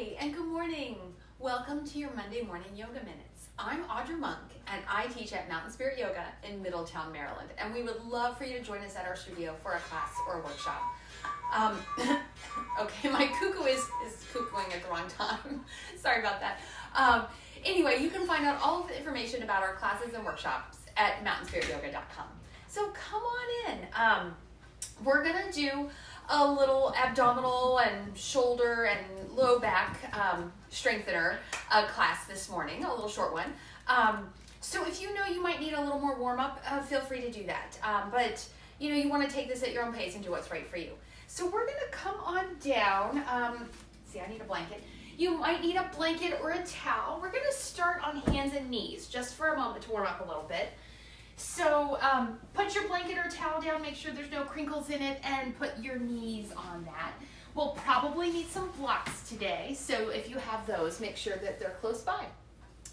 Hi, and good morning. Welcome to your Monday morning yoga minutes. I'm Audra Monk, and I teach at Mountain Spirit Yoga in Middletown, Maryland. And we would love for you to join us at our studio for a class or a workshop. Okay, my cuckoo is cuckooing at the wrong time. Sorry about that. Anyway, you can find out all of the information about our classes and workshops at mountainspirityoga.com. So come on in. We're gonna do a little abdominal and shoulder and low back strengthener class this morning, a little short one. So if you know you might need a little more warm up, feel free to do that. But you know, you want to take this at your own pace and do what's right for you. So we're gonna come on down. See, I need a blanket. You might need a blanket or a towel. We're gonna start on hands and knees just for a moment to warm up a little bit. So put your blanket or towel down, make sure there's no crinkles in it, and put your knees on that. We'll probably need some blocks today, so if you have those, make sure that they're close by.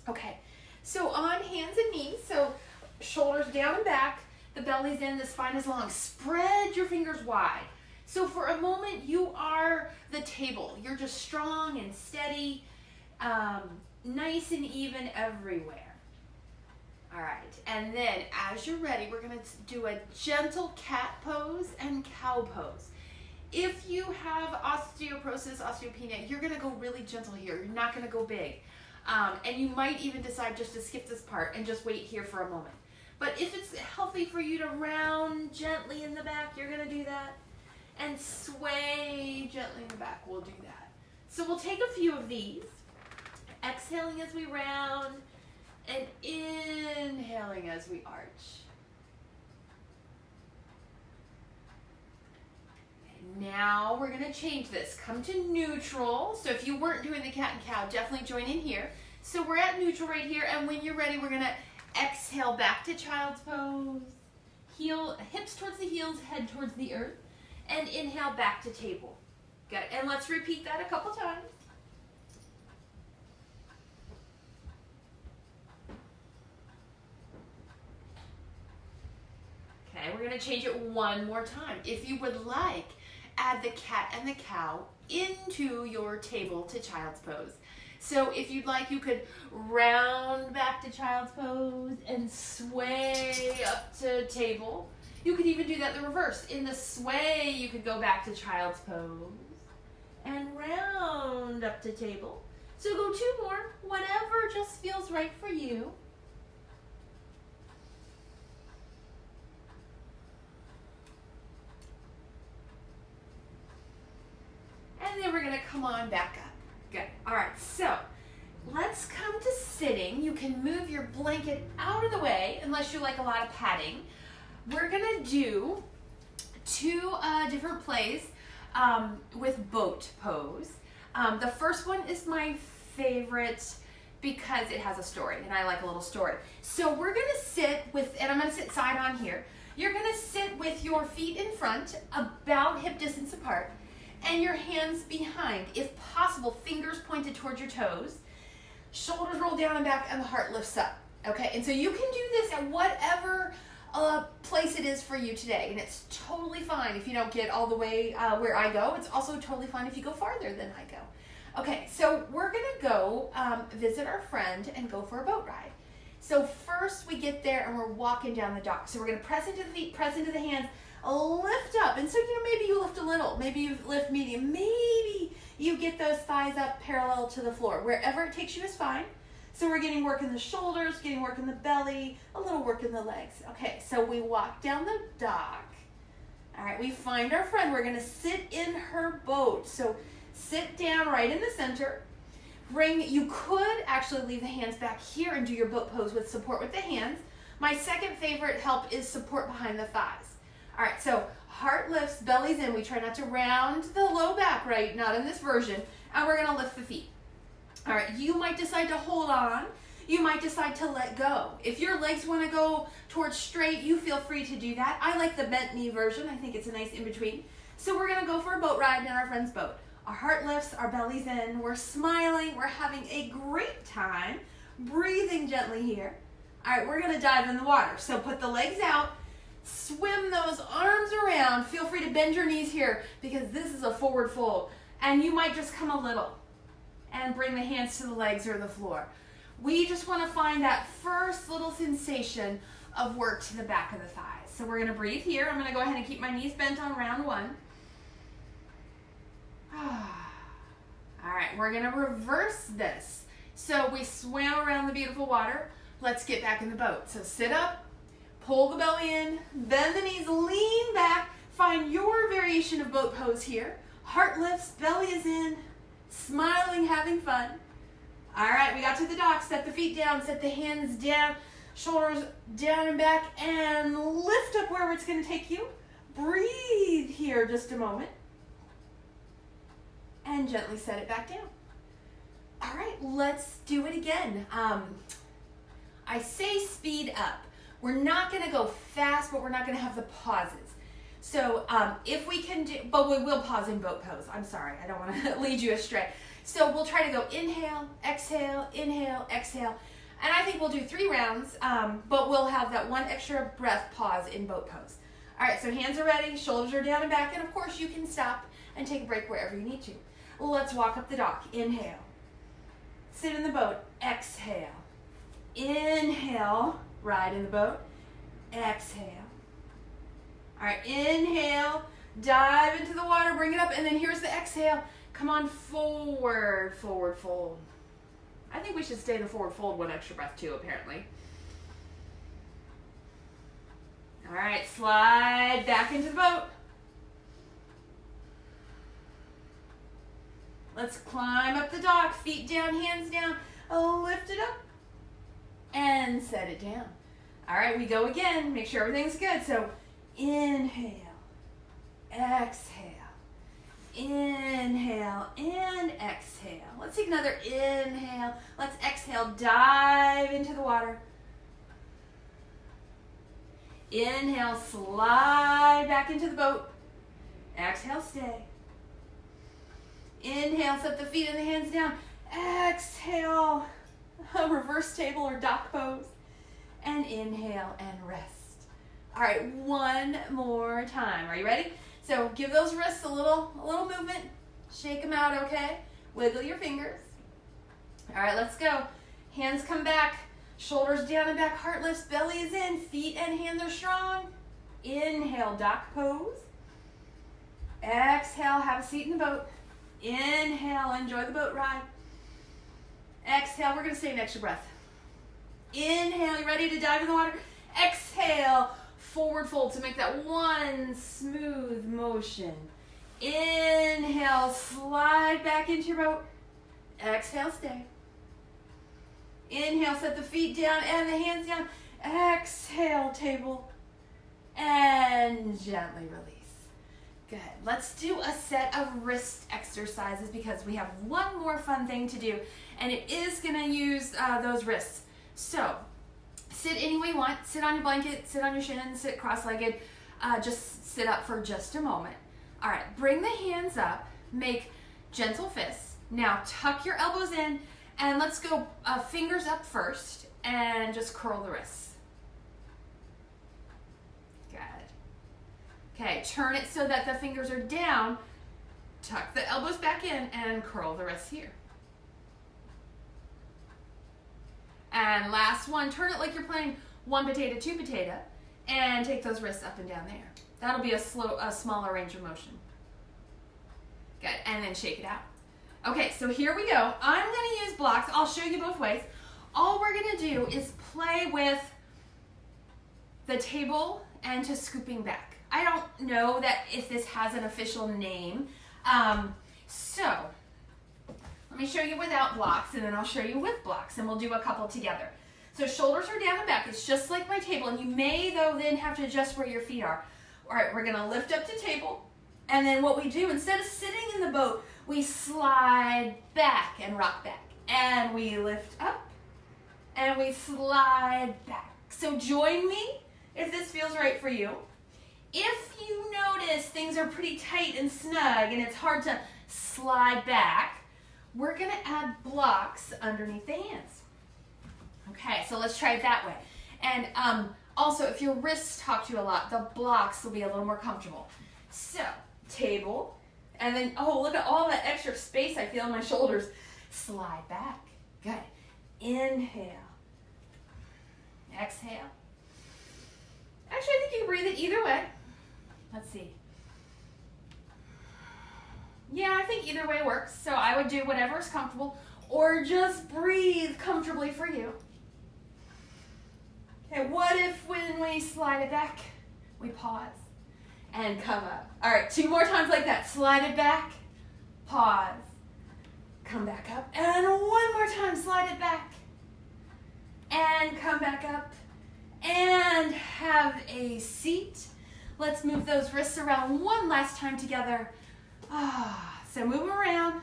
Okay, so on hands and knees, so shoulders down and back, the belly's in, the spine is long. Spread your fingers wide. So for a moment, you are the table. You're just strong and steady, nice and even everywhere. All right, and then as you're ready, we're gonna do a gentle cat pose and cow pose. If you have osteoporosis, osteopenia, you're gonna go really gentle here. You're not gonna go big. And you might even decide just to skip this part and just wait here for a moment. But if it's healthy for you to round gently in the back, you're gonna do that. And sway gently in the back, we'll do that. So we'll take a few of these, exhaling as we round, and inhaling as we arch. And now we're going to change this. Come to neutral. So if you weren't doing the cat and cow, definitely join in here. So we're at neutral right here, and when you're ready, we're going to exhale back to child's pose. Hips towards the heels, head towards the earth, and inhale back to table. Good. And let's repeat that a couple times. Okay, we're going to change it one more time. If you would like, add the cat and the cow into your table to child's pose. So if you'd like, you could round back to child's pose and sway up to table. You could even do that the reverse. In the sway, you could go back to child's pose and round up to table. So go two more, whatever just feels right for you. And then we're going to come on back up. Good. All right, so let's come to sitting. You can move your blanket out of the way unless you like a lot of padding. We're going to do two different plays with boat pose. The first one is my favorite because it has a story, and I like a little story. So we're going to sit with, and I'm going to sit side on here. You're going to sit with your feet in front, about hip distance apart, and your hands behind. If possible, fingers pointed towards your toes. Shoulders roll down and back, and the heart lifts up. Okay, and so you can do this at whatever place it is for you today, and it's totally fine if you don't get all the way where I go. It's also totally fine if you go farther than I go. Okay, so we're gonna go visit our friend and go for a boat ride. So first we get there and we're walking down the dock. So we're gonna press into the feet, press into the hands, lift up. And so, you know, maybe you lift a little, maybe you lift medium, maybe you get those thighs up parallel to the floor. Wherever it takes you is fine. So we're getting work in the shoulders, getting work in the belly, a little work in the legs. Okay, so we walk down the dock. All right, we find our friend. We're gonna sit in her boat. So sit down right in the center. You could actually leave the hands back here and do your boat pose with support with the hands. My second favorite help is support behind the thighs. All right, so heart lifts, belly's in. We try not to round the low back, right? Not in this version. And we're gonna lift the feet. All right, you might decide to hold on. You might decide to let go. If your legs want to go towards straight, you feel free to do that. I like the bent knee version. I think it's a nice in-between. So we're going to go for a boat ride in our friend's boat. Our heart lifts, our belly's in, we're smiling, we're having a great time, breathing gently here. All right, we're going to dive in the water. So put the legs out, swim those arms around. Feel free to bend your knees here because this is a forward fold. And you might just come a little. and bring the hands to the legs or the floor. We just want to find that first little sensation of work to the back of the thighs. So we're going to breathe here. I'm going to go ahead and keep my knees bent on round one. All right, we're going to reverse this. So we swam around the beautiful water. Let's get back in the boat. So sit up, pull the belly in, bend the knees, lean back. Find your variation of boat pose here. Heart lifts, belly is in, smiling, having fun. All right, we got to the dock. Set the feet down, set the hands down, shoulders down and back, and lift up wherever it's going to take you. Breathe here just a moment. And gently set it back down. All right, let's do it again. I say speed up. We're not going to go fast, but we're not going to have the pauses. So if we can do, but we will pause in boat pose. I'm sorry, I don't want to lead you astray. So we'll try to go inhale, exhale, and I think we'll do 3 rounds, but we'll have that one extra breath pause in boat pose. All right, so hands are ready, shoulders are down and back, and of course you can stop and take a break wherever you need to. Let's walk up the dock. Inhale. Sit in the boat. Exhale. Inhale. Ride in the boat. Exhale. All right, inhale. Dive into the water. Bring it up. And then here's the exhale. Come on, forward, forward fold. I think we should stay in the forward fold one extra breath too, apparently. All right, slide back into the boat. Let's climb up the dock, feet down, hands down, lift it up, and set it down. All right, we go again. Make sure everything's good. So inhale, exhale, inhale, and exhale. Let's take another inhale. Let's exhale, dive into the water. Inhale, slide back into the boat. Exhale, stay. Inhale, set the feet and the hands down. Exhale, a reverse table or dock pose. And inhale and rest. All right, one more time. Are you ready? So give those wrists a little movement. Shake them out, okay? Wiggle your fingers. All right, let's go. Hands come back. Shoulders down and back. Heart lifts. Belly is in. Feet and hands are strong. Inhale, dock pose. Exhale, have a seat in the boat. Inhale, enjoy the boat ride. Exhale, we're going to stay an extra breath. Inhale, you ready to dive in the water? Exhale, forward fold to make that one smooth motion. Inhale, slide back into your boat. Exhale, stay. Inhale, set the feet down and the hands down. Exhale, table. And gently release. Good. Let's do a set of wrist exercises because we have one more fun thing to do, and it is going to use those wrists. So sit any way you want. Sit on your blanket, sit on your shins, sit cross-legged. Just sit up for just a moment. All right, bring the hands up. Make gentle fists. Now tuck your elbows in, and let's go fingers up first, and just curl the wrists. Okay, turn it so that the fingers are down, tuck the elbows back in, and curl the wrists here. And last one, turn it like you're playing 1 potato, 2 potato, and take those wrists up and down there. That'll be a smaller range of motion. Good, and then shake it out. Okay, so here we go. I'm gonna use blocks. I'll show you both ways. All we're gonna do is play with the table and to scooping back. I don't know that if this has an official name. So let me show you without blocks, and then I'll show you with blocks, and we'll do a couple together. So shoulders are down and back. It's just like my table, and you may, though, then have to adjust where your feet are. All right, we're going to lift up to table, and then what we do, instead of sitting in the boat, we slide back and rock back, and we lift up, and we slide back. So join me if this feels right for you. If you notice things are pretty tight and snug and it's hard to slide back, we're going to add blocks underneath the hands. Okay, so let's try it that way. And also, if your wrists talk to you a lot, the blocks will be a little more comfortable. So, table, and then, oh, look at all that extra space I feel in my shoulders. Slide back. Good. Inhale. Exhale. Actually, I think you can breathe it either way. Let's see. Yeah, I think either way works. So I would do whatever is comfortable, or just breathe comfortably for you. Okay, what if when we slide it back, we pause and come up? All right, 2 more times like that. Slide it back, pause, come back up, and 1 more time, slide it back, and come back up, and have a seat. Let's move those wrists around one last time together. So move them around.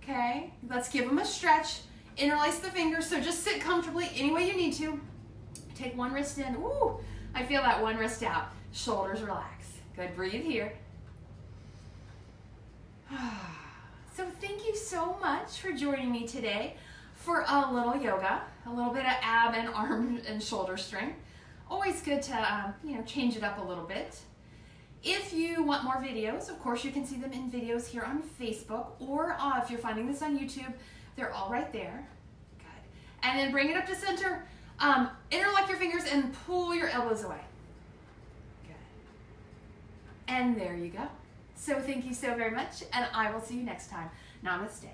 Okay, let's give them a stretch. Interlace the fingers, so just sit comfortably any way you need to. Take one wrist in. Ooh, I feel that one wrist out. Shoulders relax. Good, breathe here. So thank you so much for joining me today for a little yoga, a little bit of ab and arm and shoulder strength. Always good to change it up a little bit. If you want more videos, of course you can see them in videos here on Facebook, or if you're finding this on YouTube, they're all right there. Good. And then bring it up to center. Interlock your fingers and pull your elbows away. Good. And there you go. So thank you so very much, and I will see you next time. Namaste.